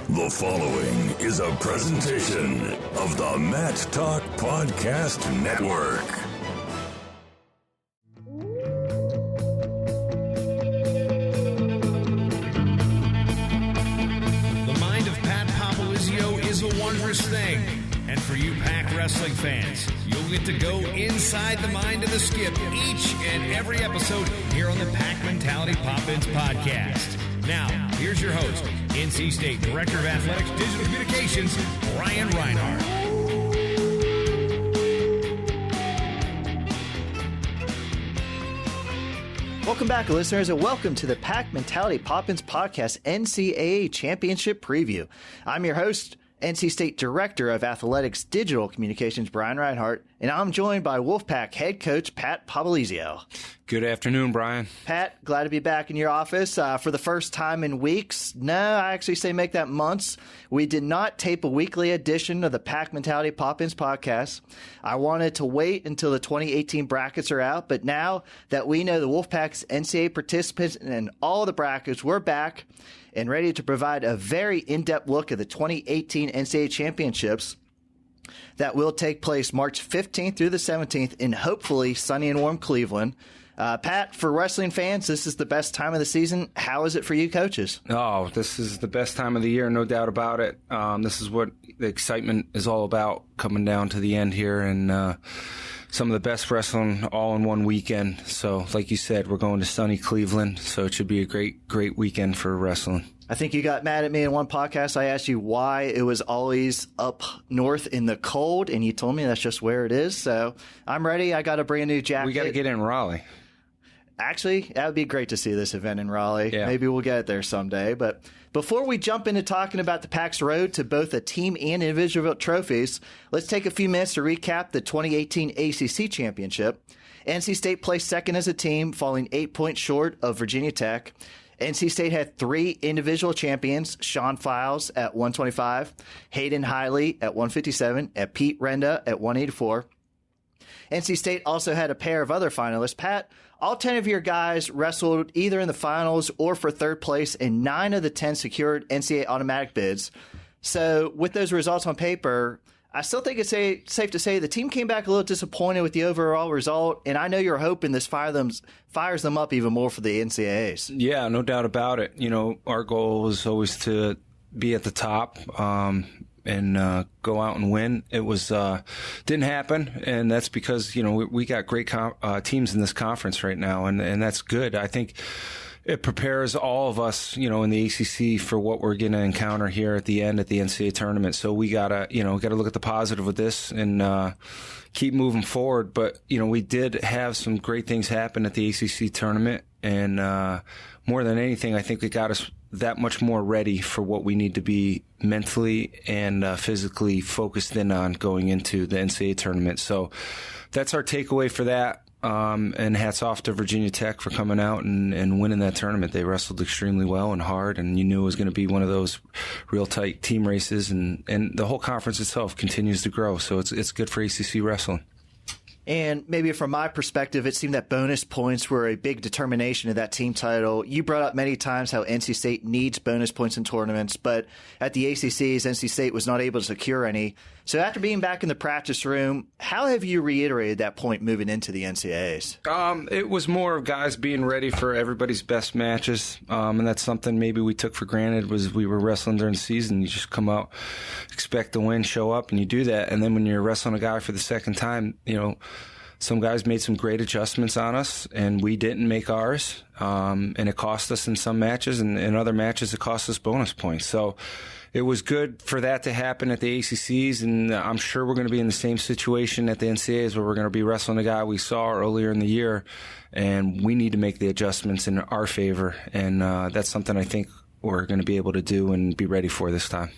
The following is a presentation of the Matt Talk Podcast Network. The mind of Pat Popolizio is a wondrous thing. And for you Pac wrestling fans, you'll get to go inside the mind of the Skip each and every episode here on the Pac Mentality Pop-Ins podcast. Now, here's your host, NC State Director of Athletics Digital Communications, Brian Reinhardt. Welcome back, listeners, and welcome to the Pac Mentality Pop-Ins podcast NCAA Championship Preview. I'm your host, NC State Director of Athletics Digital Communications, Brian Reinhardt, and I'm joined by Wolfpack head coach Pat Popolizio. Good afternoon, Brian. Pat, glad to be back in your office for the first time in weeks. No, I actually say make that months. We did not tape a weekly edition of the Pac Mentality Pop-Ins podcast. I wanted to wait until the 2018 brackets are out, but now that we know the Wolfpack's NCAA participants and all the brackets, we're back and ready to provide a very in-depth look at the 2018 NCAA Championships that will take place March 15th through the 17th in hopefully sunny and warm Cleveland. Pat, for wrestling fans, this is the best time of the season. How is it for you coaches? Oh, this is the best time of the year, no doubt about it. This is what the excitement is all about, coming down to the end here, and some of the best wrestling all in one weekend. So, like you said, we're going to sunny Cleveland, so it should be a great weekend for wrestling. I think you got mad at me in one podcast. I asked you why it was always up north in the cold, and you told me that's just where it is. So I'm ready. I got a brand new jacket. We got to get in Raleigh. Actually, that would be great to see this event in Raleigh. Yeah. Maybe we'll get it there someday. But before we jump into talking about the Pac's road to both a team and individual trophies, let's take a few minutes to recap the 2018 ACC Championship. NC State placed second as a team, falling 8 points short of Virginia Tech. NC State had three individual champions, Sean Fausz at 125, Hayden Hidlay at 157, and Pete Renda at 184. NC State also had a pair of other finalists. Pat, all 10 of your guys wrestled either in the finals or for third place, and 9 of the 10 secured NCAA automatic bids. So with those results on paper, I still think it's safe to say the team came back a little disappointed with the overall result, and I know you're hoping this fires them up even more for the NCAAs. Yeah, no doubt about it. You know, our goal was always to be at the top and go out and win. It was didn't happen, and that's because, you know, we got great teams in this conference right now, and that's good. I think it prepares all of us, you know, in the ACC for what we're going to encounter here at the end at the NCAA tournament. So we gotta look at the positive with this and keep moving forward. But, you know, we did have some great things happen at the ACC tournament, and more than anything, I think it got us that much more ready for what we need to be mentally and physically focused in on going into the NCAA tournament. So that's our takeaway for that. And hats off to Virginia Tech for coming out and winning that tournament. They wrestled extremely well and hard, and you knew it was going to be one of those real tight team races, and the whole conference itself continues to grow. So it's good for ACC wrestling. And maybe from my perspective, it seemed that bonus points were a big determination of that team title. You brought up many times how NC State needs bonus points in tournaments, but at the ACCs, NC State was not able to secure any. So after being back in the practice room, how have you reiterated that point moving into the NCAAs? It was more of guys being ready for everybody's best matches, and that's something maybe we took for granted. Was we were wrestling during the season, you just come out, expect to win, show up, and you do that. And then when you're wrestling a guy for the second time, you know, some guys made some great adjustments on us, and we didn't make ours, and it cost us in some matches, and in other matches it cost us bonus points. So it was good for that to happen at the ACCs, and I'm sure we're going to be in the same situation at the NCAAs where we're going to be wrestling a guy we saw earlier in the year, and we need to make the adjustments in our favor, and that's something I think we're going to be able to do and be ready for this time.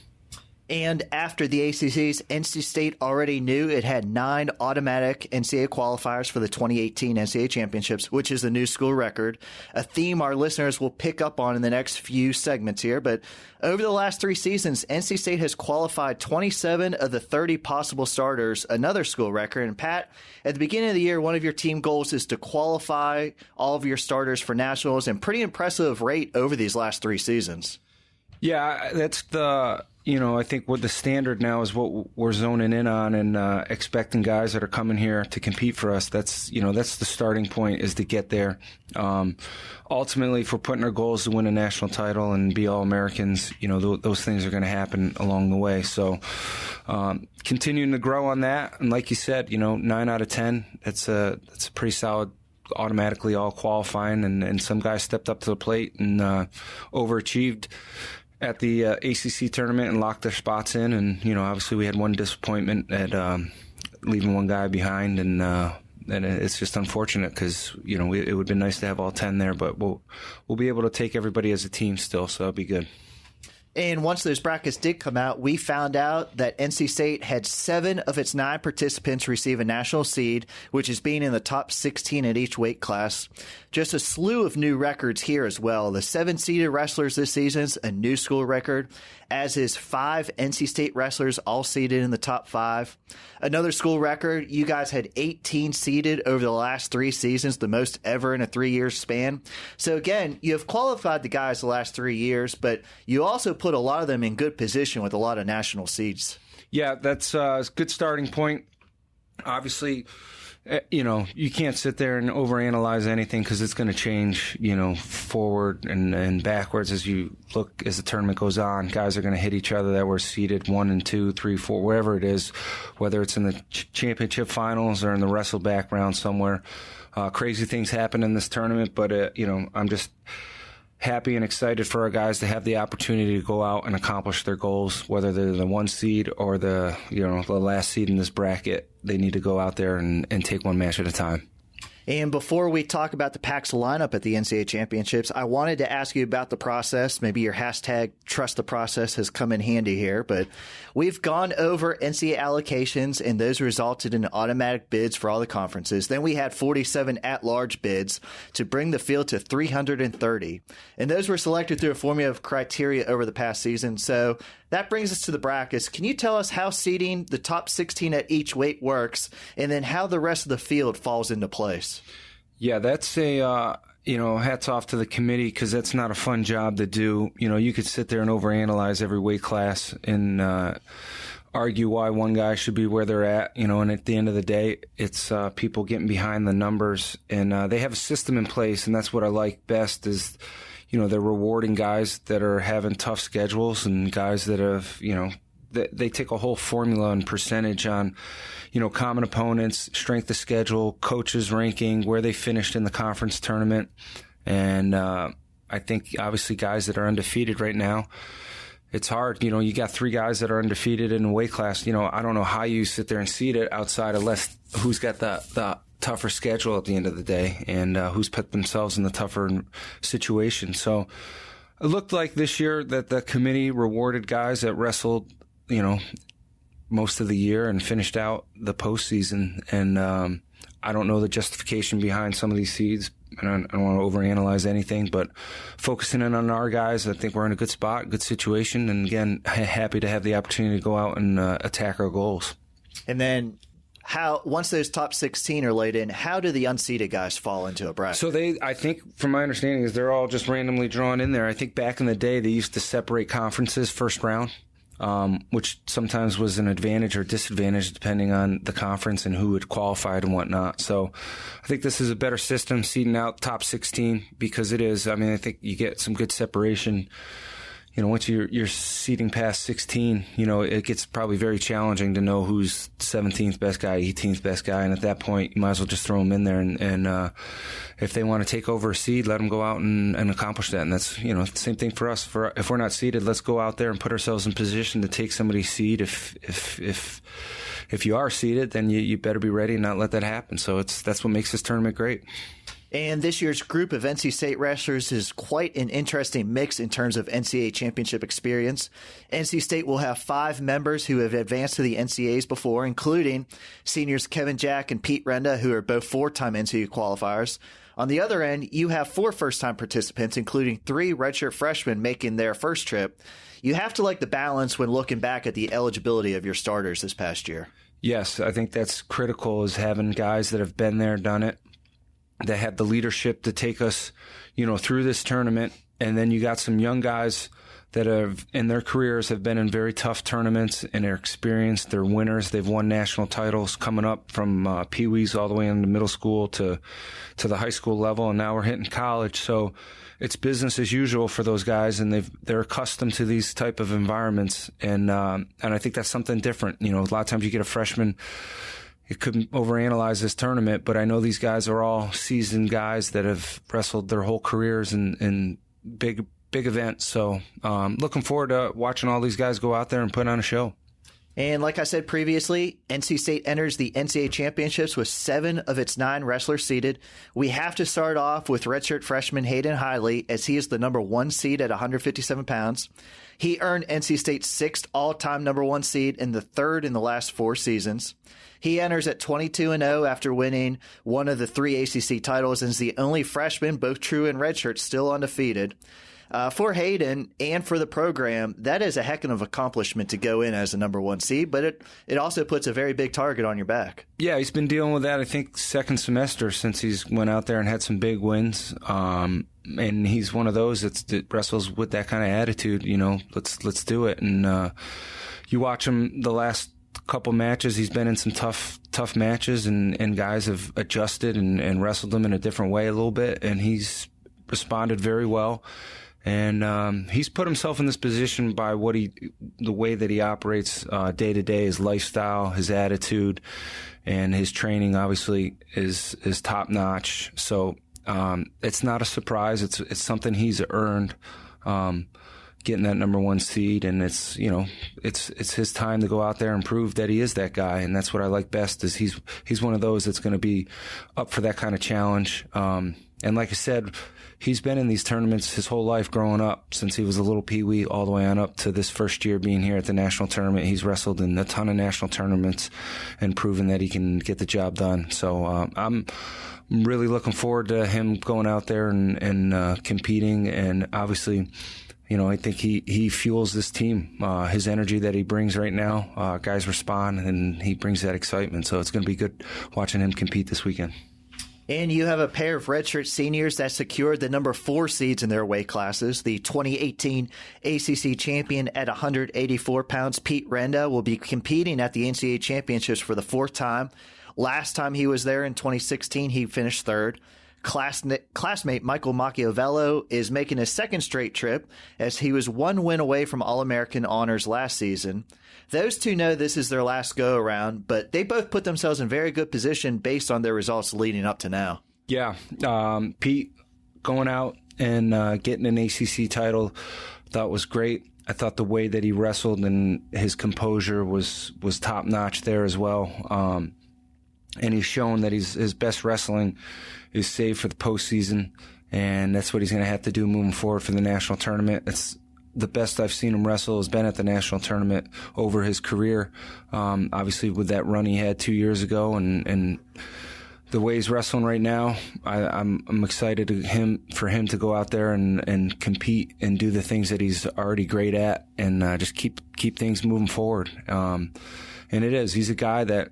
And after the ACCs, NC State already knew it had 9 automatic NCAA qualifiers for the 2018 NCAA Championships, which is the new school record, a theme our listeners will pick up on in the next few segments here. But over the last 3 seasons, NC State has qualified 27 of the 30 possible starters, another school record. And Pat, at the beginning of the year, one of your team goals is to qualify all of your starters for nationals, and pretty impressive rate over these last 3 seasons. Yeah, that's I think what the standard now is what we're zoning in on and expecting guys that are coming here to compete for us. That's the starting point, is to get there. Ultimately, if we're putting our goals to win a national title and be All-Americans, those things are going to happen along the way. So continuing to grow on that. And like you said, 9 out of 10, it's a pretty solid, automatically all qualifying. And some guys stepped up to the plate and overachieved at the ACC tournament and locked their spots in. And, obviously we had one disappointment at leaving one guy behind. And it's just unfortunate because, it would have been nice to have all 10 there. But we'll be able to take everybody as a team still, so it'll be good. And once those brackets did come out, we found out that NC State had 7 of its 9 participants receive a national seed, which is being in the top 16 at each weight class. Just a slew of new records here as well. The 7-seeded wrestlers this season's a new school record, as is 5 NC State wrestlers all seeded in the top 5. Another school record, you guys had 18 seeded over the last 3 seasons, the most ever in a 3-year span. So again, you have qualified the guys the last 3 years, but you also put a lot of them in good position with a lot of national seeds. Yeah, that's a good starting point. Obviously, you can't sit there and overanalyze anything because it's going to change, forward and backwards as the tournament goes on. Guys are going to hit each other that were seeded 1 and 2, 3, 4, wherever it is, whether it's in the championship finals or in the wrestle back round somewhere. Crazy things happen in this tournament, but, I'm just happy and excited for our guys to have the opportunity to go out and accomplish their goals, whether they're the 1 seed or the last seed in this bracket. They need to go out there and take one match at a time. And before we talk about the PAC's lineup at the NCAA Championships, I wanted to ask you about the process. Maybe your hashtag trust the process has come in handy here, but we've gone over NCAA allocations, and those resulted in automatic bids for all the conferences. Then we had 47 at-large bids to bring the field to 330. And those were selected through a formula of criteria over the past season. So that brings us to the brackets. Can you tell us how seeding the top 16 at each weight works, and then how the rest of the field falls into place? Yeah, that's a, hats off to the committee, because that's not a fun job to do. You could sit there and overanalyze every weight class and argue why one guy should be where they're at, and at the end of the day, it's people getting behind the numbers. And they have a system in place, and that's what I like best is, they're rewarding guys that are having tough schedules and guys that have, they take a whole formula and percentage on, common opponents, strength of schedule, coaches ranking, where they finished in the conference tournament. And I think obviously guys that are undefeated right now, it's hard. You got 3 guys that are undefeated in a weight class. I don't know how you sit there and seed it outside of who's got the tougher schedule at the end of the day and who's put themselves in the tougher situation. So it looked like this year that the committee rewarded guys that wrestled, most of the year and finished out the postseason. And I don't know the justification behind some of these seeds, and I don't want to overanalyze anything, but focusing in on our guys, I think we're in a good spot, good situation, and again, happy to have the opportunity to go out and attack our goals. And then once those top 16 are laid in, how do the unseeded guys fall into a bracket? So I think, from my understanding, is they're all just randomly drawn in there. I think back in the day, they used to separate conferences first round, which sometimes was an advantage or disadvantage depending on the conference and who had qualified and whatnot. So I think this is a better system, seeding out top 16, because it is. I mean, I think you get some good separation. Once you're seeding past 16, it gets probably very challenging to know who's 17th best guy, 18th best guy. And at that point, you might as well just throw them in there. And if they want to take over a seed, let them go out and accomplish that. And that's, the same thing for us. If we're not seeded, let's go out there and put ourselves in position to take somebody's seed. If you are seeded, then you better be ready and not let that happen. So that's what makes this tournament great. And this year's group of NC State wrestlers is quite an interesting mix in terms of NCAA championship experience. NC State will have 5 members who have advanced to the NCAAs before, including seniors Kevin Jack and Pete Renda, who are both 4-time NCAA qualifiers. On the other end, you have 4 first-time participants, including 3 redshirt freshmen making their first trip. You have to like the balance when looking back at the eligibility of your starters this past year. Yes, I think that's critical, is having guys that have been there, done it, that have the leadership to take us, through this tournament. And then you got some young guys that have, in their careers, have been in very tough tournaments and are experienced. They're winners. They've won national titles coming up from Pee-wees all the way into middle school to the high school level, and now we're hitting college. So it's business as usual for those guys, and they're accustomed to these type of environments, and I think that's something different. You know, a lot of times you get a freshman, it could overanalyze this tournament, but I know these guys are all seasoned guys that have wrestled their whole careers in big events. So looking forward to watching all these guys go out there and put on a show. And like I said previously, NC State enters the NCAA Championships with 7 of its 9 wrestlers seeded. We have to start off with redshirt freshman Hayden Hidlay, as he is the number 1 seed at 157 pounds. He earned NC State's 6th all-time number 1 seed and the 3rd in the last 4 seasons. He enters at 22-0 after winning one of the 3 ACC titles and is the only freshman, both true and redshirt, still undefeated. For Hayden and for the program, that is a heck of an accomplishment to go in as a number 1 seed, but it also puts a very big target on your back. Yeah, he's been dealing with that, I think, second semester since he's went out there and had some big wins. And he's one of those that wrestles with that kind of attitude, you know, let's do it. And you watch him the last couple matches, he's been in some tough matches, and guys have adjusted and wrestled him in a different way a little bit, and he's responded very well. And he's put himself in this position by the way that he operates day to day, his lifestyle, his attitude, and his training obviously is top notch. So it's not a surprise. It's something he's earned, getting that number 1 seed, and it's his time to go out there and prove that he is that guy. And that's what I like best, is he's one of those that's going to be up for that kind of challenge. And like I said, he's been in these tournaments his whole life growing up, since he was a little peewee all the way on up to this first year being here at the national tournament. He's wrestled in a ton of national tournaments and proven that he can get the job done. So I'm really looking forward to him going out there and competing. And obviously, you know, I think he fuels this team. His energy that he brings right now, guys respond, and he brings that excitement. So it's going to be good watching him compete this weekend. And you have a pair of redshirt seniors that secured the number 4 seeds in their weight classes. The 2018 ACC champion at 184 pounds, Pete Renda, will be competing at the NCAA Championships for the 4th time. Last time he was there in 2016, he finished 3rd. Classmate Michael Macchiavello is making a 2nd straight trip, as he was 1 win away from All-American honors last season. Those two know this is their last go-around, but they both put themselves in very good position based on their results leading up to now. Yeah, Pete going out and getting an ACC title, thought was great. I thought the way that he wrestled and his composure was top-notch there as well. And he's shown that his best wrestling is saved for the postseason, and that's what he's going to have to do moving forward for the national tournament. It's the best I've seen him wrestle has been at the national tournament over his career. Obviously, with that run he had 2 years ago, and the way he's wrestling right now, I'm excited for him to go out there and compete and do the things that he's already great at, and just keep things moving forward. And he's a guy that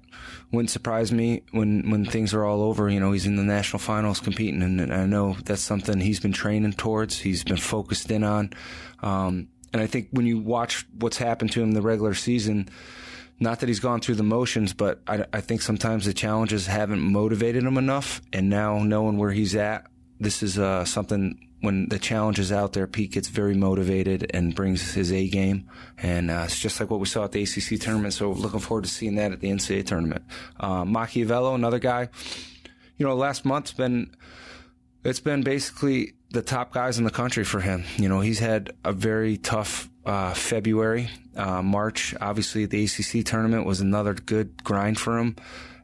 wouldn't surprise me when things are all over. You know, he's in the national finals competing, and I know that's something he's been training towards. He's been focused in on. And I think when you watch what's happened to him in the regular season, not that he's gone through the motions, but I think sometimes the challenges haven't motivated him enough. And now knowing where he's at, this is something, when the challenge is out there, Pete gets very motivated and brings his A game. And it's just like what we saw at the ACC tournament. So looking forward to seeing that at the NCAA tournament. Macchiavello, another guy, you know, last month's it's been basically the top guys in the country for him. You know, he's had a very tough February. March, obviously, the ACC tournament was another good grind for him.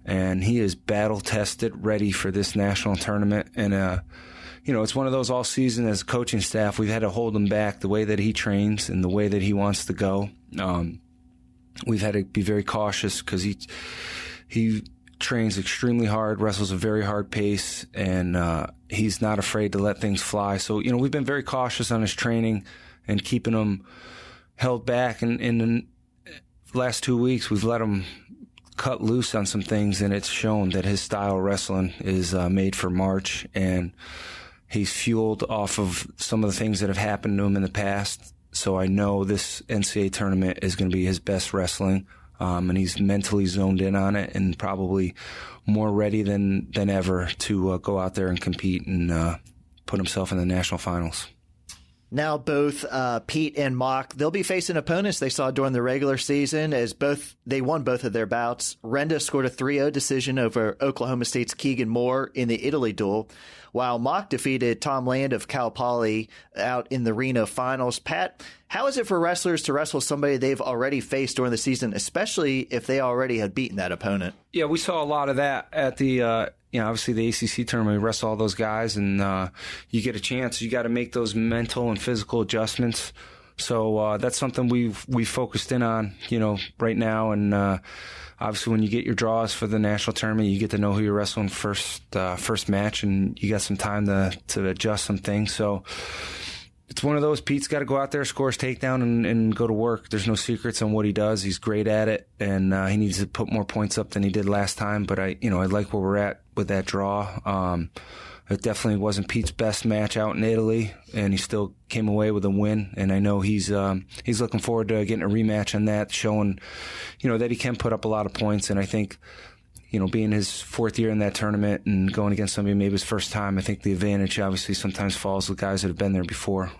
And he is battle-tested, ready for this national tournament. And, you know, it's one of those all season as a coaching staff, we've had to hold him back, the way that he trains and the way that he wants to go. We've had to be very cautious because he trains extremely hard, wrestles a very hard pace, and he's not afraid to let things fly. So, you know, we've been very cautious on his training and keeping him held back. And in the last 2 weeks, we've let him cut loose on some things, and it's shown that his style of wrestling is made for March, and he's fueled off of some of the things that have happened to him in the past. So I know this NCAA tournament is going to be his best wrestling, and he's mentally zoned in on it and probably more ready than ever to go out there and compete and put himself in the national finals. Now both Pete and Mock, they'll be facing opponents they saw during the regular season as they won both of their bouts. Renda scored a 3-0 decision over Oklahoma State's Keegan Moore in the Italy duel, while Mock defeated Tom Land of Cal Poly out in the Reno finals. Pat, how is it for wrestlers to wrestle somebody they've already faced during the season, especially if they already had beaten that opponent? Yeah, we saw a lot of that at the obviously the ACC tournament. We wrestle all those guys, and you get a chance. You got to make those mental and physical adjustments. So that's something we focused in on, right now. And obviously, when you get your draws for the national tournament, you get to know who you're wrestling first match, and you got some time to adjust some things. So it's one of those. Pete's got to go out there, score his takedown, and go to work. There's no secrets on what he does. He's great at it, and he needs to put more points up than he did last time. But I like where we're at with that draw. It definitely wasn't Pete's best match out in Italy, and he still came away with a win. And I know he's looking forward to getting a rematch on that, showing, that he can put up a lot of points. And I think, being his fourth year in that tournament and going against somebody maybe his first time, I think the advantage obviously sometimes falls with guys that have been there before.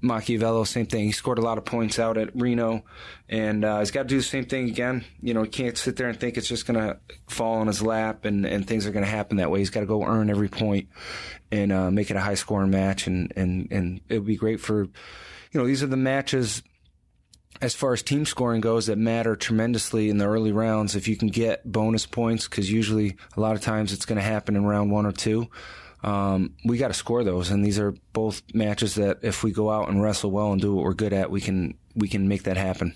Machiavello, same thing. He scored a lot of points out at Reno, and he's got to do the same thing again. He can't sit there and think it's just going to fall on his lap and things are going to happen that way. He's got to go earn every point and make it a high-scoring match, and it would be great for, these are the matches as far as team scoring goes that matter tremendously in the early rounds. If you can get bonus points, because usually a lot of times it's going to happen in round 1 or 2. We got to score those, and these are both matches that if we go out and wrestle well and do what we're good at, we can make that happen.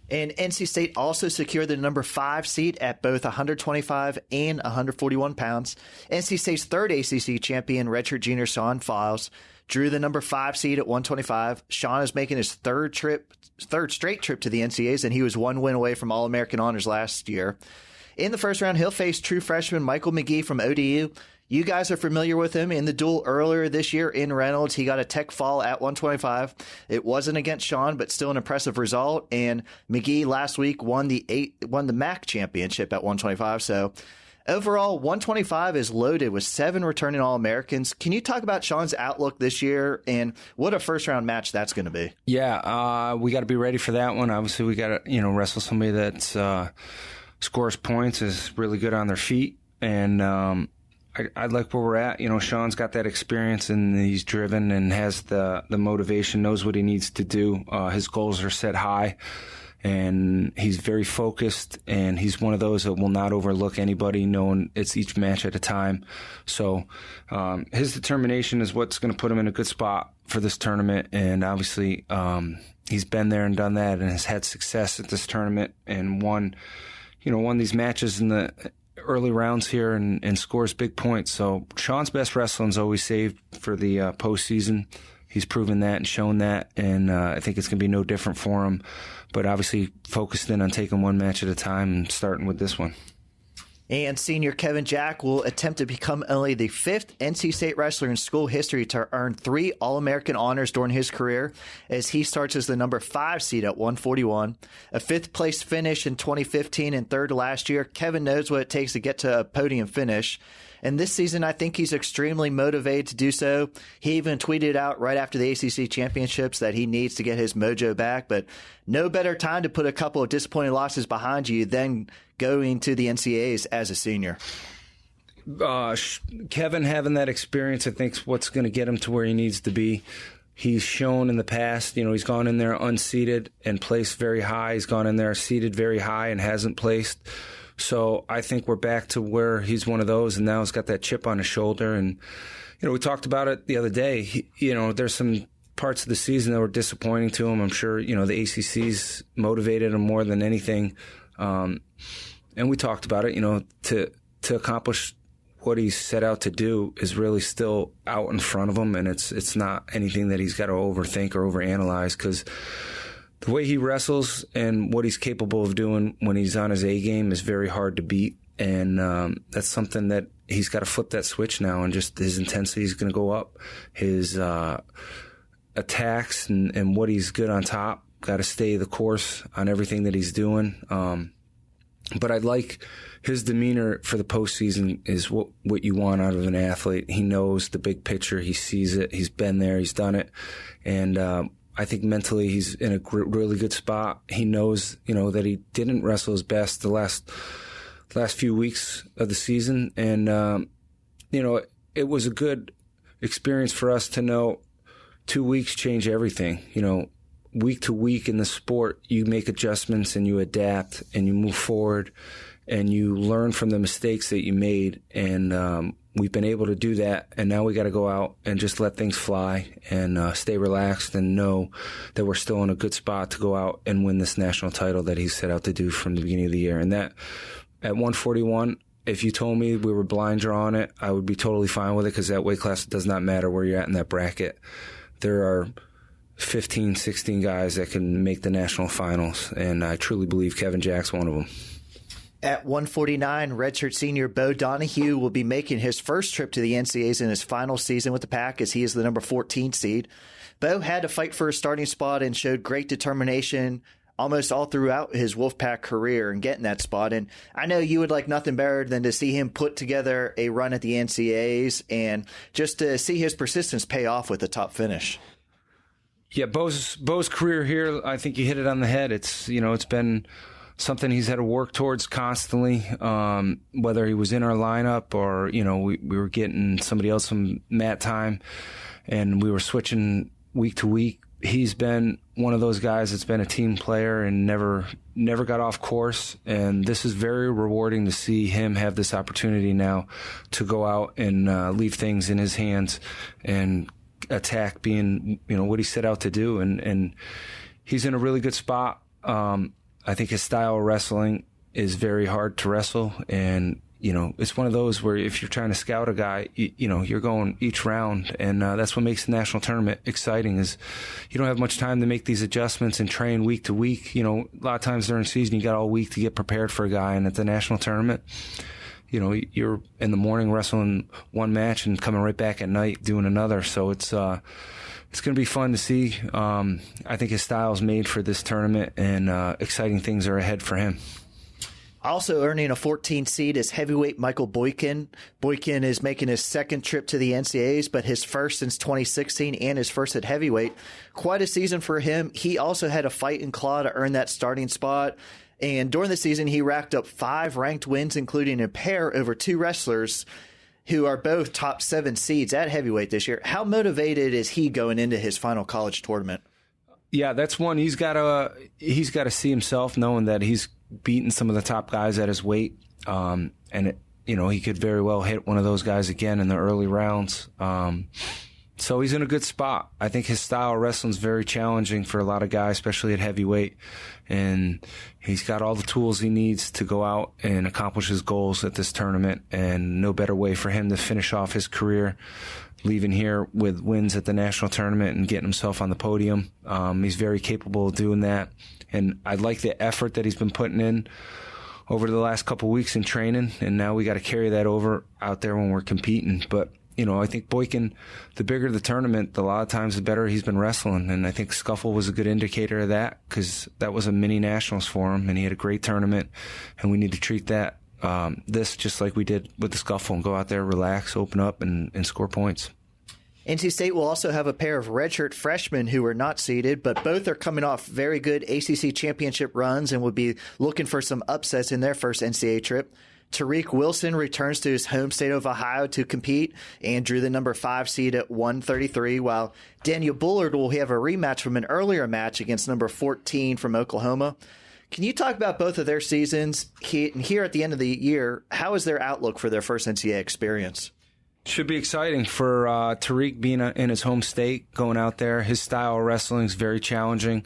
And NC State also secured the number 5 seed at both 125 and 141 pounds. NC State's third ACC champion, redshirt junior Sean Fausz, drew the number 5 seed at 125. Sean is making his third straight trip to the NCAAs, and he was 1 win away from All-American honors last year. In the first round, he'll face true freshman Michael McGee from ODU. You guys are familiar with him. In the duel earlier this year in Reynolds, he got a tech fall at 125. It wasn't against Sean, but still an impressive result. And McGee last week won the MAC championship at 125. So overall, 125 is loaded with 7 returning All-Americans. Can you talk about Sean's outlook this year and what a first-round match that's going to be? Yeah, we got to be ready for that one. Obviously, we got to wrestle somebody that scores points, is really good on their feet, and I like where we're at. Sean's got that experience, and he's driven and has the motivation, knows what he needs to do. His goals are set high, and he's very focused, and he's one of those that will not overlook anybody, knowing it's each match at a time. So his determination is what's going to put him in a good spot for this tournament, and obviously he's been there and done that and has had success at this tournament and won these matches in the early rounds here and scores big points. So Sean's best wrestling is always saved for the postseason. He's proven that and shown that, and I think it's going to be no different for him. But obviously focused in on taking one match at a time and starting with this one. And senior Kevin Jack will attempt to become only the 5th NC State wrestler in school history to earn 3 All-American honors during his career, as he starts as the number 5 seed at 141. A 5th-place finish in 2015 and 3rd last year. Kevin knows what it takes to get to a podium finish. And this season, I think he's extremely motivated to do so. He even tweeted out right after the ACC Championships that he needs to get his mojo back. But no better time to put a couple of disappointing losses behind you than going to the NCAAs as a senior. Kevin having that experience, I think, is what's going to get him to where he needs to be. He's shown in the past, he's gone in there unseeded and placed very high. He's gone in there seeded very high and hasn't placed. So I think we're back to where he's one of those, and now he's got that chip on his shoulder. And, we talked about it the other day. There's some parts of the season that were disappointing to him. I'm sure, the ACC's motivated him more than anything. And we talked about it, to accomplish what he's set out to do is really still out in front of him. And it's not anything that he's got to overthink or overanalyze, because the way he wrestles and what he's capable of doing when he's on his A game is very hard to beat. And that's something that he's got to flip that switch now, and just his intensity is going to go up. His attacks and what he's good on top. Got to stay the course on everything that he's doing. But I like his demeanor for the postseason is what you want out of an athlete. He knows the big picture. He sees it. He's been there. He's done it. And I think mentally he's in a really good spot. He knows, that he didn't wrestle his best the last few weeks of the season. And, it was a good experience for us to know 2 weeks change everything. Week to week in the sport, you make adjustments and you adapt and you move forward and you learn from the mistakes that you made. And we've been able to do that. And now we got to go out and just let things fly and stay relaxed and know that we're still in a good spot to go out and win this national title that he set out to do from the beginning of the year. And that at 141, if you told me we were blind drawing it, I would be totally fine with it because that weight class does not matter where you're at in that bracket. There are 15, 16 guys that can make the national finals, and I truly believe Kevin Jack's one of them. At 149, redshirt senior Bo Donahue will be making his first trip to the NCAAs in his final season with the Pack as he is the number 14 seed. Bo had to fight for a starting spot and showed great determination almost all throughout his Wolfpack career and getting that spot. And I know you would like nothing better than to see him put together a run at the NCAAs and just to see his persistence pay off with a top finish. Yeah, Bo's career here, I think you hit it on the head. It's been something he's had to work towards constantly, whether he was in our lineup or, we were getting somebody else some mat time and we were switching week to week. He's been one of those guys that's been a team player and never got off course. And this is very rewarding to see him have this opportunity now to go out and leave things in his hands and attack being, what he set out to do. And he's in a really good spot. I think his style of wrestling is very hard to wrestle. And, it's one of those where if you're trying to scout a guy, you're going each round. And that's what makes the national tournament exciting is you don't have much time to make these adjustments and train week to week. A lot of times during the season, you got all week to get prepared for a guy. And at the national tournament, you're in the morning wrestling one match and coming right back at night doing another. So it's going to be fun to see. I think his style is made for this tournament, and exciting things are ahead for him. Also earning a 14 seed is heavyweight Michael Boykin. Boykin is making his second trip to the NCAAs, but his first since 2016 and his first at heavyweight. Quite a season for him. He also had a fight and claw to earn that starting spot. And during the season, he racked up 5 ranked wins, including a pair over 2 wrestlers who are both top 7 seeds at heavyweight this year. How motivated is he going into his final college tournament? Yeah, that's one. He's got to see himself knowing that he's beaten some of the top guys at his weight. He could very well hit one of those guys again in the early rounds. So he's in a good spot. I think his style of wrestling is very challenging for a lot of guys, especially at heavyweight. And he's got all the tools he needs to go out and accomplish his goals at this tournament. And no better way for him to finish off his career, leaving here with wins at the national tournament and getting himself on the podium. He's very capable of doing that. And I like the effort that he's been putting in over the last couple of weeks in training. And now we got to carry that over out there when we're competing. But I think Boykin, the bigger the tournament, a lot of times the better he's been wrestling. And I think Scuffle was a good indicator of that because that was a mini nationals for him and he had a great tournament. And we need to treat that, this just like we did with the Scuffle and go out there, relax, open up and score points. NC State will also have a pair of redshirt freshmen who are not seeded, but both are coming off very good ACC championship runs and will be looking for some upsets in their first NCAA trip. Tariq Wilson returns to his home state of Ohio to compete and drew the number 5 seed at 133, while Daniel Bullard will have a rematch from an earlier match against number 14 from Oklahoma. Can you talk about both of their seasons? Here at the end of the year, how is their outlook for their first NCAA experience? Should be exciting for Tariq being in his home state, going out there. His style of wrestling is very challenging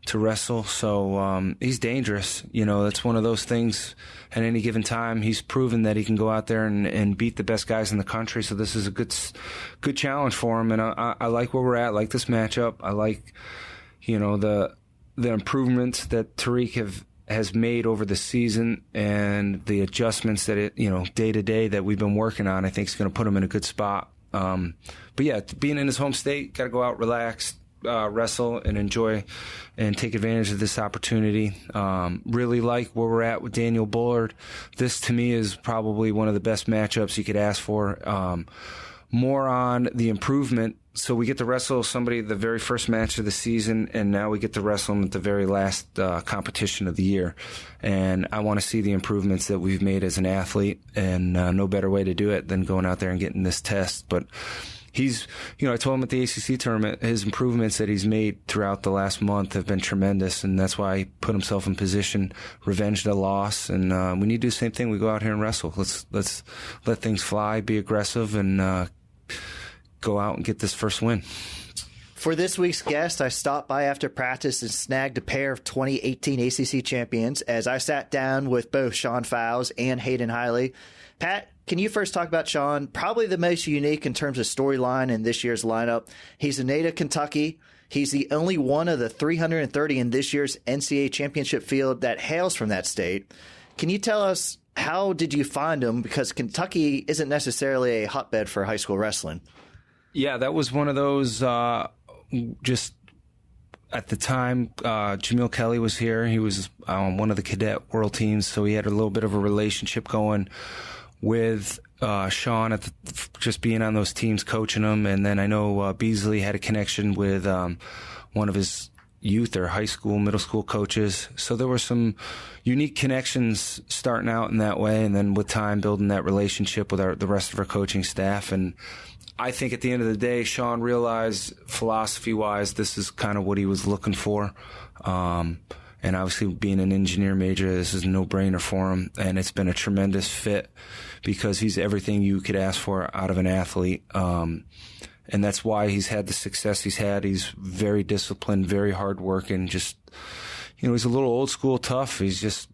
to wrestle, so he's dangerous. That's one of those things at any given time. He's proven that he can go out there and beat the best guys in the country, so this is a good challenge for him, and I like where we're at. I like this matchup. I like, the improvements that Tariq has made over the season and the adjustments that day to day that we've been working on, I think is going to put him in a good spot. But yeah, being in his home state, got to go out, relax, wrestle and enjoy and take advantage of this opportunity. Really like where we're at with Daniel Bullard. This, to me, is probably one of the best matchups you could ask for. More on the improvement. So we get to wrestle somebody the very first match of the season, and now we get to wrestle them at the very last competition of the year. And I want to see the improvements that we've made as an athlete, and no better way to do it than going out there and getting this test. But he's, I told him at the ACC tournament, his improvements that he's made throughout the last month have been tremendous, and that's why he put himself in position, revenge the loss, and we need to do the same thing. We go out here and wrestle. Let's let things fly, be aggressive, and go out and get this first win. For this week's guest, I stopped by after practice and snagged a pair of 2018 ACC champions as I sat down with both Sean Fausz and Hayden Hidlay. Pat, can you first talk about Sean? Probably the most unique in terms of storyline in this year's lineup. He's a native Kentucky. He's the only one of the 330 in this year's NCAA championship field that hails from that state. Can you tell us, how did you find him? Because Kentucky isn't necessarily a hotbed for high school wrestling. Yeah, that was one of those, just at the time, Jamil Kelly was here. He was one of the cadet world teams, so he had a little bit of a relationship going with Sean just being on those teams, coaching them. And then I know Beasley had a connection with one of his youth or high school, middle school coaches. So there were some unique connections starting out in that way, and then with time building that relationship with the rest of our coaching staff. And I think at the end of the day, Sean realized philosophy-wise this is kind of what he was looking for. And obviously being an engineer major, this is a no-brainer for him. And it's been a tremendous fit because he's everything you could ask for out of an athlete. And that's why he's had the success he's had. He's very disciplined, very hardworking, just, he's a little old school tough. He's just,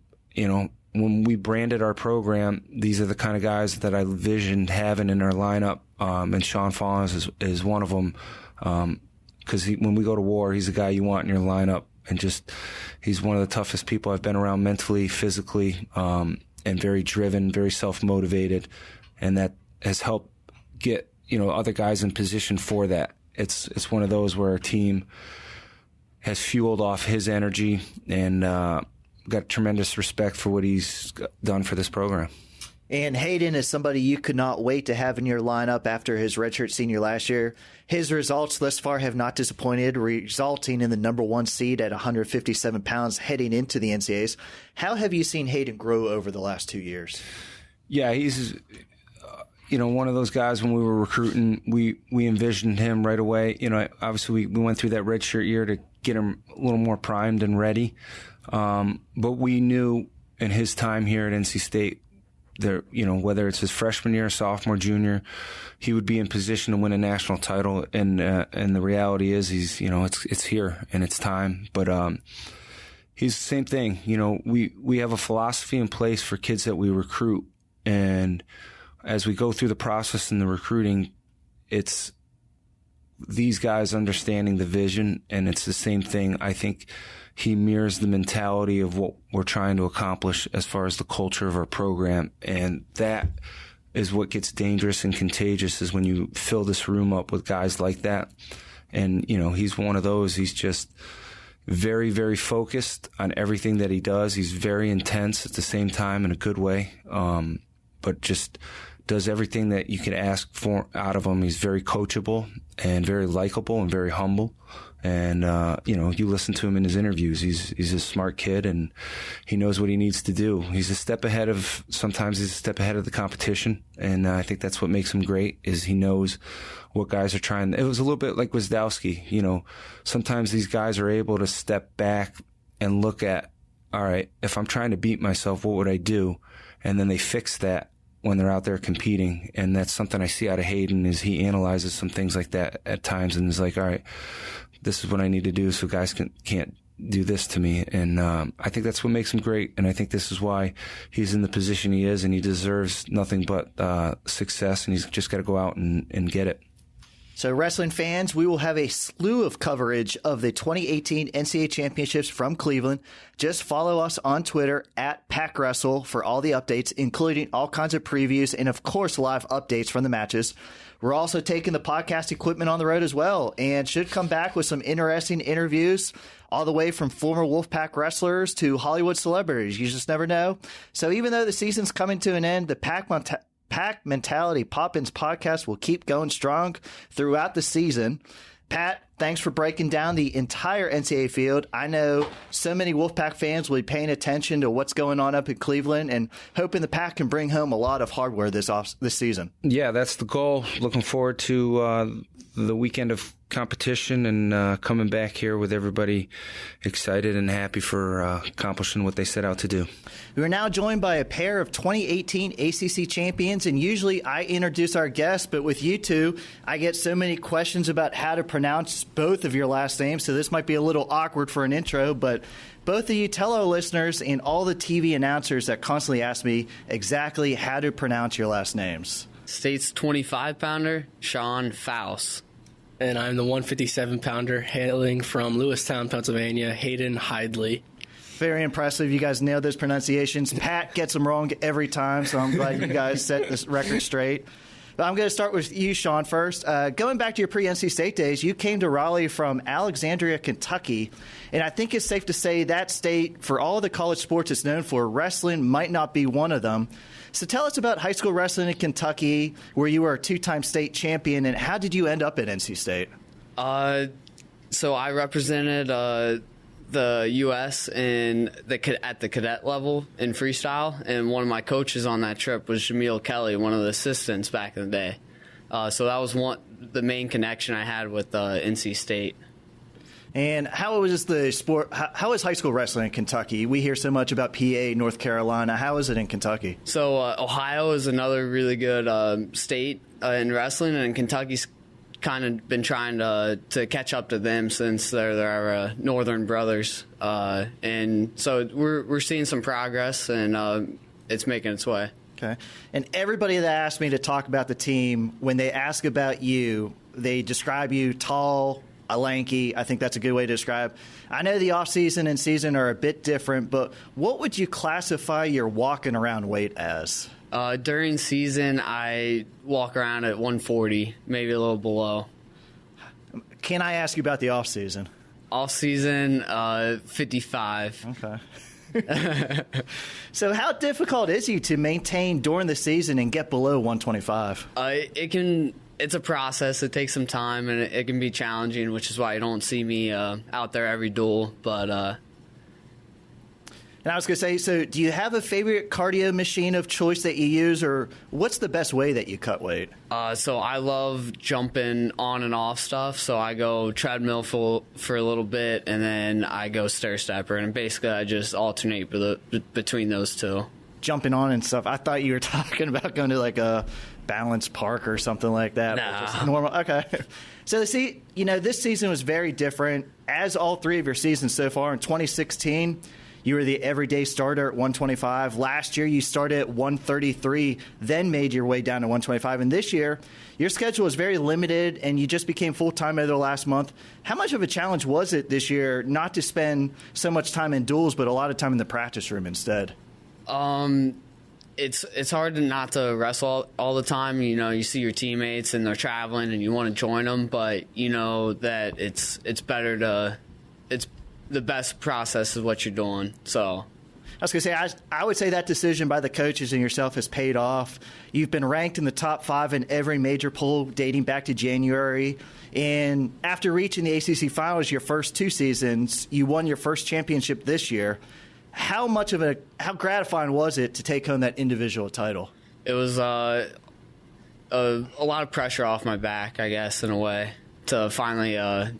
when we branded our program, these are the kind of guys that I envisioned having in our lineup. And Sean Fausz is one of them. Because when we go to war, he's the guy you want in your lineup. And just, he's one of the toughest people I've been around mentally, physically, and very driven, very self-motivated. And that has helped get, other guys in position for that. It's one of those where our team has fueled off his energy and got tremendous respect for what he's done for this program. And Hayden is somebody you could not wait to have in your lineup after his redshirt senior last year. His results thus far have not disappointed, resulting in the number 1 seed at 157 pounds heading into the NCAAs. How have you seen Hayden grow over the last 2 years? Yeah, he's one of those guys. When we were recruiting, we envisioned him right away. Obviously we went through that redshirt year to get him a little more primed and ready. But we knew in his time here at NC State, there, whether it's his freshman year, sophomore, junior, he would be in position to win a national title. And the reality is he's, it's here and it's time. But, he's the same thing. We have a philosophy in place for kids that we recruit. And as we go through the process in the recruiting, it's these guys understanding the vision, and it's the same thing. I think he mirrors the mentality of what we're trying to accomplish as far as the culture of our program. And that is what gets dangerous and contagious, is when you fill this room up with guys like that. And, he's one of those. He's just very, very focused on everything that he does. He's very intense at the same time in a good way. But just does everything that you can ask for out of him. He's very coachable and very likable and very humble. And, you listen to him in his interviews. He's a smart kid, and he knows what he needs to do. Sometimes he's a step ahead of the competition. And I think that's what makes him great, is he knows what guys are trying. It was a little bit like Wisdowski. Sometimes these guys are able to step back and look at, all right, if I'm trying to beat myself, what would I do? And then they fix that when they're out there competing. And that's something I see out of Hayden, is he analyzes some things like that at times and is like, all right, this is what I need to do so guys can't do this to me. And I think that's what makes him great. And I think this is why he's in the position he is, and he deserves nothing but success, and he's just got to go out and get it. So, wrestling fans, we will have a slew of coverage of the 2018 NCAA Championships from Cleveland. Just follow us on Twitter at PackWrestle for all the updates, including all kinds of previews and, of course, live updates from the matches. We're also taking the podcast equipment on the road as well and should come back with some interesting interviews all the way from former Wolfpack wrestlers to Hollywood celebrities. You just never know. So even though the season's coming to an end, the Pack Mentality Pop-Ins podcast will keep going strong throughout the season. Pat, thanks for breaking down the entire NCAA field. I know so many Wolfpack fans will be paying attention to what's going on up in Cleveland and hoping the Pack can bring home a lot of hardware this season. Yeah, that's the goal. Looking forward to the weekend of competition and coming back here with everybody excited and happy for accomplishing what they set out to do. We are now joined by a pair of 2018 ACC champions, and usually I introduce our guests, but with you two, I get so many questions about how to pronounce both of your last names, so this might be a little awkward for an intro, but both of you tell our listeners and all the TV announcers that constantly ask me exactly how to pronounce your last names. State's 25-pounder, Sean Fausz. And I'm the 157-pounder hailing from Lewistown, Pennsylvania, Hayden Hidlay. Very impressive. You guys nailed those pronunciations. Pat gets them wrong every time, so I'm glad you guys set this record straight. But I'm going to start with you, Sean, first. Going back to your pre-NC State days, you came to Raleigh from Alexandria, Kentucky. And I think it's safe to say that state, for all the college sports it's known for, wrestling might not be one of them. So tell us about high school wrestling in Kentucky, where you were a two-time state champion, and how did you end up at NC State? So I represented the U.S. at the cadet level in freestyle, and one of my coaches on that trip was Jameel Kelly, one of the assistants back in the day. So that was the main connection I had with NC State. And how was the sport? How is high school wrestling in Kentucky? We hear so much about PA, North Carolina. How is it in Kentucky? So Ohio is another really good state in wrestling, and Kentucky's kind of been trying to catch up to them since they're our northern brothers. And so we're seeing some progress, and it's making its way. Okay. And everybody that asked me to talk about the team, when they ask about you, they describe you tall, lanky. I think that's a good way to describe. I know the off-season and season are a bit different, but what would you classify your walking around weight as? During season, I walk around at 140, maybe a little below. Can I ask you about the off-season? Off-season, 55. Okay. So how difficult is it to maintain during the season and get below 125? It's a process. It takes some time, and it can be challenging, which is why you don't see me out there every duel. But and I was going to say, so do you have a favorite cardio machine of choice that you use, or what's the best way that you cut weight? So I love jumping on and off stuff. So I go treadmill for a little bit, and then I go stair stepper, and basically I just alternate between those two. Jumping on and stuff. I thought you were talking about going to like a Balance Park or something like that. Nah. Just normal. Okay. So see, this season was very different. As all three of your seasons so far, in 2016, you were the everyday starter at 125. Last year, you started at 133, then made your way down to 125. And this year, your schedule was very limited, and you just became full-time over the last month. How much of a challenge was it this year not to spend so much time in duels, but a lot of time in the practice room instead? It's hard not to wrestle all the time. You see your teammates and they're traveling and you want to join them, but you know that it's better it's the best process is what you're doing. So I was going to say, I would say that decision by the coaches and yourself has paid off. You've been ranked in the top 5 in every major poll dating back to January. And after reaching the ACC finals your first 2 seasons, you won your first championship this year. How gratifying was it to take home that individual title? It was a lot of pressure off my back, I guess, in a way, to finally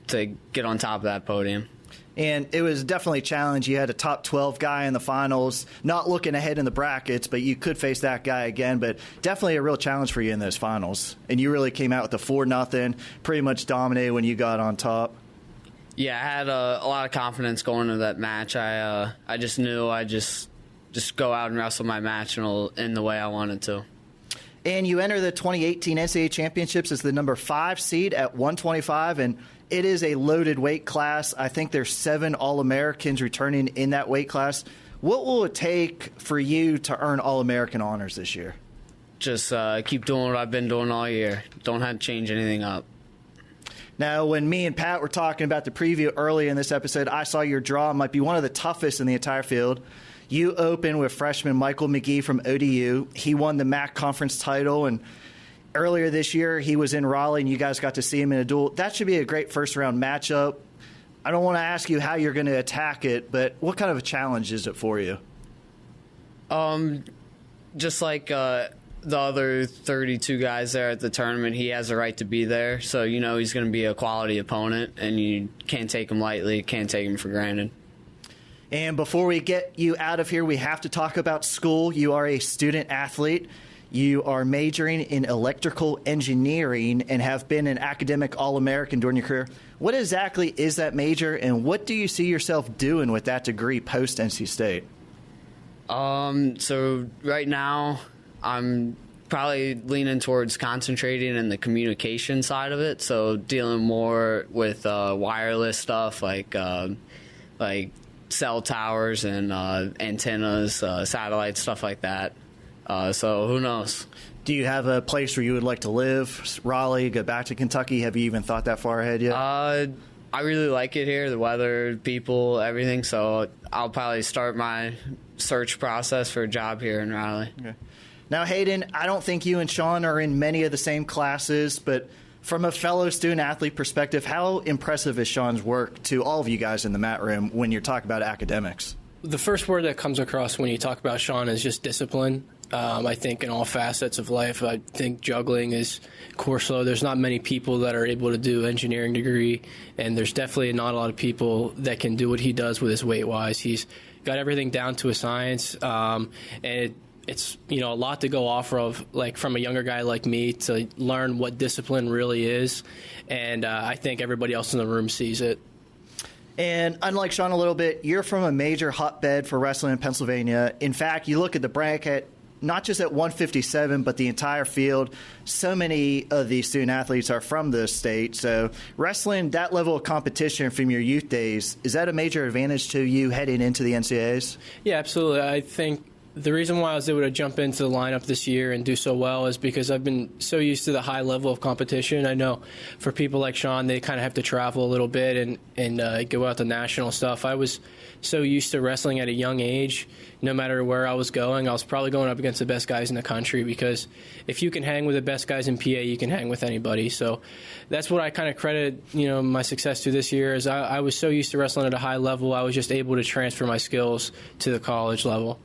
to get on top of that podium. And it was definitely a challenge. You had a top 12 guy in the finals, not looking ahead in the brackets, but you could face that guy again. But definitely a real challenge for you in those finals. And you really came out with a 4-0, pretty much dominated when you got on top. Yeah, I had a lot of confidence going into that match. I just knew I'd just go out and wrestle my match and it'll end the way I wanted to. And you enter the 2018 NCAA Championships as the number 5 seed at 125, and it is a loaded weight class. I think there's 7 All-Americans returning in that weight class. What will it take for you to earn All-American honors this year? Just keep doing what I've been doing all year. Don't have to change anything up. Now, when me and Pat were talking about the preview early in this episode, I saw your draw might be one of the toughest in the entire field. You open with freshman Michael McGee from ODU. He won the MAC conference title, and earlier this year he was in Raleigh, and you guys got to see him in a duel. That should be a great first-round matchup. I don't want to ask you how you're going to attack it, but what kind of a challenge is it for you? Just like the other 32 guys there at the tournament, he has a right to be there. So you know he's going to be a quality opponent, and you can't take him lightly, can't take him for granted. And before we get you out of here, we have to talk about school. You are a student athlete. You are majoring in electrical engineering and have been an academic All-American during your career. What exactly is that major, and what do you see yourself doing with that degree post-NC State? So right now, I'm probably leaning towards concentrating in the communication side of it. So dealing more with wireless stuff like cell towers and antennas, satellites, stuff like that. So who knows? Do you have a place where you would like to live? Raleigh, go back to Kentucky? Have you even thought that far ahead yet? I really like it here, the weather, people, everything. So I'll probably start my search process for a job here in Raleigh. Okay. Now, Hayden, I don't think you and Sean are in many of the same classes, but from a fellow student-athlete perspective, how impressive is Sean's work to all of you guys in the mat room when you're talking about academics? The first word that comes across when you talk about Sean is just discipline. I think in all facets of life, I think juggling is course load. There's not many people that are able to do engineering degree, and there's definitely not a lot of people that can do what he does with his weight-wise. He's got everything down to a science, and it's a lot to go off of, like from a younger guy like me, to learn what discipline really is, and I think everybody else in the room sees it. And unlike Sean a little bit, you're from a major hotbed for wrestling in Pennsylvania. In fact, you look at the bracket, not just at 157, but the entire field. So many of these student athletes are from the state. So wrestling, that level of competition from your youth days, is that a major advantage to you heading into the NCAAs? Yeah, absolutely. I think the reason why I was able to jump into the lineup this year and do so well is because I've been so used to the high level of competition. I know for people like Sean, they kind of have to travel a little bit and go out to national stuff. I was so used to wrestling at a young age. No matter where I was going, I was probably going up against the best guys in the country, because if you can hang with the best guys in PA, you can hang with anybody. So that's what I kind of credit, my success to this year, is I was so used to wrestling at a high level, I was just able to transfer my skills to the college level.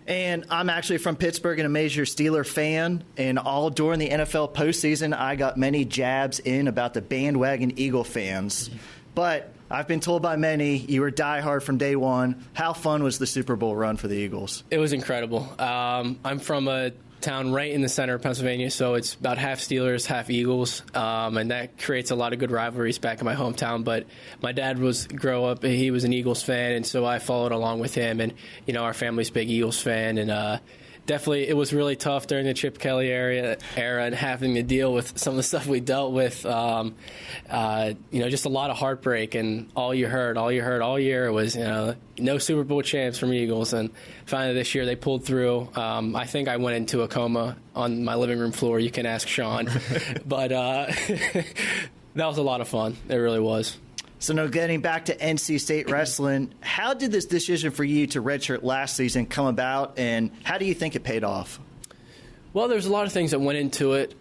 And I'm actually from Pittsburgh and a major Steeler fan, and all during the NFL postseason, I got many jabs in about the bandwagon Eagle fans. But I've been told by many you were diehard from day one. How fun was the Super Bowl run for the Eagles? It was incredible. I'm from a town right in the center of Pennsylvania, so it's about half Steelers, half Eagles, and that creates a lot of good rivalries back in my hometown. But my dad he was an Eagles fan, and so I followed along with him, and our family's a big Eagles fan, and definitely it was really tough during the Chip Kelly era and having to deal with some of the stuff we dealt with. Just a lot of heartbreak, and all you heard all year was no Super Bowl champs from Eagles, and finally this year they pulled through. I think I went into a coma on my living room floor. You can ask Sean, but that was a lot of fun. It really was. So now getting back to NC State wrestling, how did this decision for you to redshirt last season come about, and how do you think it paid off? Well, there's a lot of things that went into it.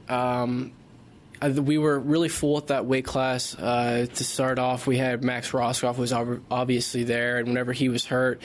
We were really full at that weight class. To start off, we had Max Roscoff was obviously there, and whenever he was hurt,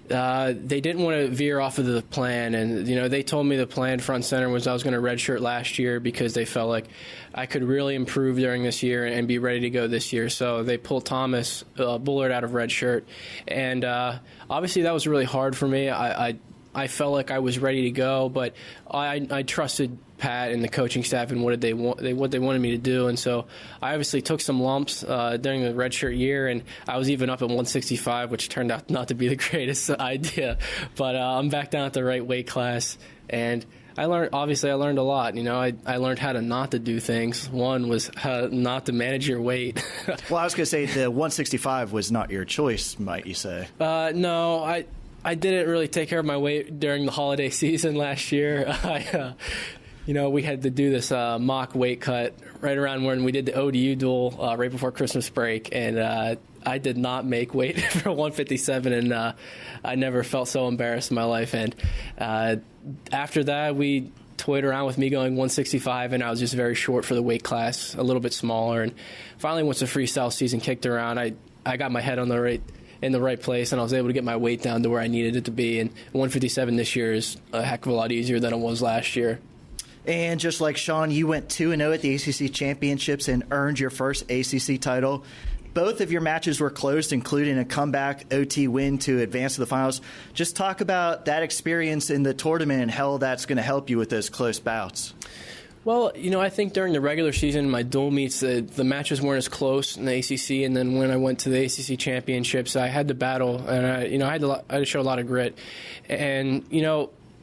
they didn't want to veer off of the plan. And, they told me the plan front center was I was going to redshirt last year because they felt like I could really improve during this year and be ready to go this year. So they pulled Thomas Bullard out of redshirt. And obviously that was really hard for me. I felt like I was ready to go, but I trusted Pat and the coaching staff and what they wanted me to do, and so I obviously took some lumps during the redshirt year, and I was even up at 165, which turned out not to be the greatest idea. But I'm back down at the right weight class, and I learned a lot. I learned how to not to do things. One was how not to manage your weight. Well, I was going to say the 165 was not your choice, might you say? No, I didn't really take care of my weight during the holiday season last year. We had to do this mock weight cut right around when we did the ODU duel right before Christmas break, and I did not make weight for 157, and I never felt so embarrassed in my life. And after that, we toyed around with me going 165, and I was just very short for the weight class, a little bit smaller. And finally, once the freestyle season kicked around, I got my head in the right place, and I was able to get my weight down to where I needed it to be. And 157 this year is a heck of a lot easier than it was last year. And just like Sean, you went 2-0 at the ACC Championships and earned your first ACC title. Both of your matches were close, including a comeback OT win to advance to the finals. Just talk about that experience in the tournament and how that's going to help you with those close bouts. Well, I think during the regular season, my dual meets, the matches weren't as close in the ACC, and then when I went to the ACC Championships, I had to battle, and I had to show a lot of grit. And,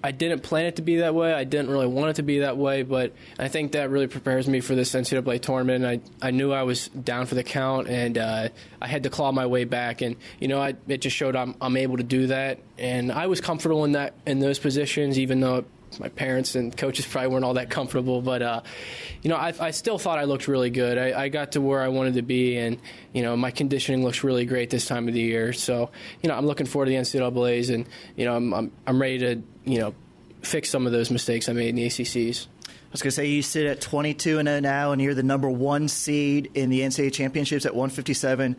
I didn't plan it to be that way. I didn't really want it to be that way, but I think that really prepares me for this NCAA tournament. I knew I was down for the count, and I had to claw my way back. And it just showed I'm able to do that, and I was comfortable in those positions, even though my parents and coaches probably weren't all that comfortable. But I still thought I looked really good. I got to where I wanted to be, and my conditioning looks really great this time of the year. So I'm looking forward to the NCAAs, and I'm ready to fix some of those mistakes I made in the ACCs. I was going to say, you sit at 22-0 now, and you're the number 1 seed in the NCAA Championships at 157.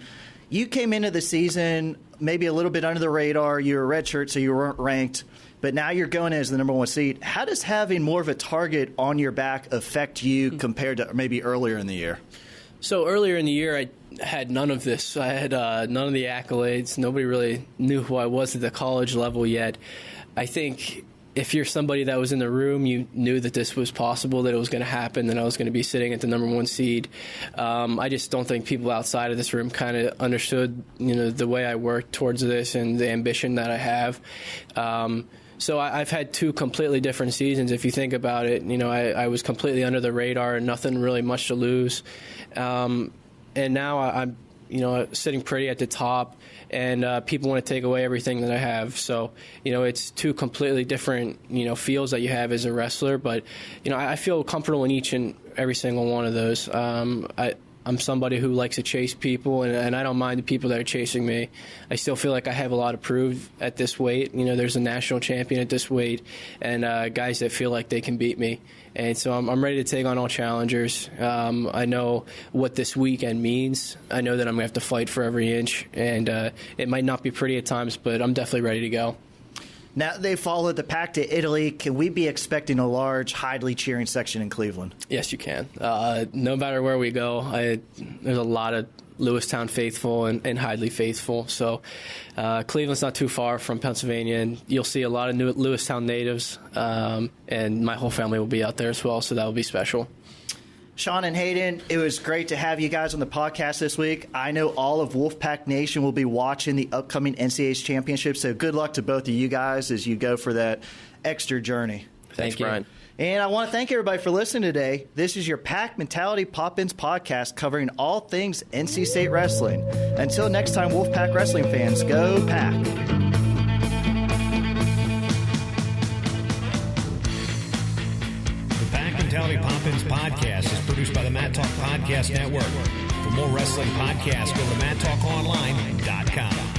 You came into the season maybe a little bit under the radar. You were a redshirt, so you weren't ranked. But now you're going as the number 1 seed. How does having more of a target on your back affect you compared to maybe earlier in the year? So earlier in the year, I had none of this. I had none of the accolades. Nobody really knew who I was at the college level yet. I think if you're somebody that was in the room, you knew that this was possible, that it was going to happen, that I was going to be sitting at the number 1 seed. I just don't think people outside of this room kind of understood, the way I worked towards this and the ambition that I have. So I've had 2 completely different seasons. If you think about it, I was completely under the radar and nothing really much to lose. And now I'm, sitting pretty at the top, and people want to take away everything that I have. So, it's 2 completely different, fields that you have as a wrestler. But, I feel comfortable in each and every single one of those. I'm somebody who likes to chase people, and I don't mind the people that are chasing me. I still feel like I have a lot to prove at this weight. There's a national champion at this weight, and guys that feel like they can beat me. And so I'm ready to take on all challengers. I know what this weekend means. I know that I'm going to have to fight for every inch, and it might not be pretty at times, but I'm definitely ready to go. Now they followed the pack to Italy. Can we be expecting a large Hidlay cheering section in Cleveland? Yes, you can. No matter where we go, there's a lot of Lewistown faithful and Hidlay faithful. So Cleveland's not too far from Pennsylvania, and you'll see a lot of new Lewistown natives, and my whole family will be out there as well, so that will be special. Sean and Hayden, it was great to have you guys on the podcast this week. I know all of Wolfpack Nation will be watching the upcoming NCAAs Championships, so good luck to both of you guys as you go for that extra journey. Thanks, Brian. And I want to thank everybody for listening today. This is your Pack Mentality Pop-Ins podcast covering all things NC State wrestling. Until next time, Wolfpack wrestling fans, go Pack! Mentality Pop-Ins podcast is produced by the Mat Talk Podcast Network. For more wrestling podcasts, go to MatTalkOnline.com.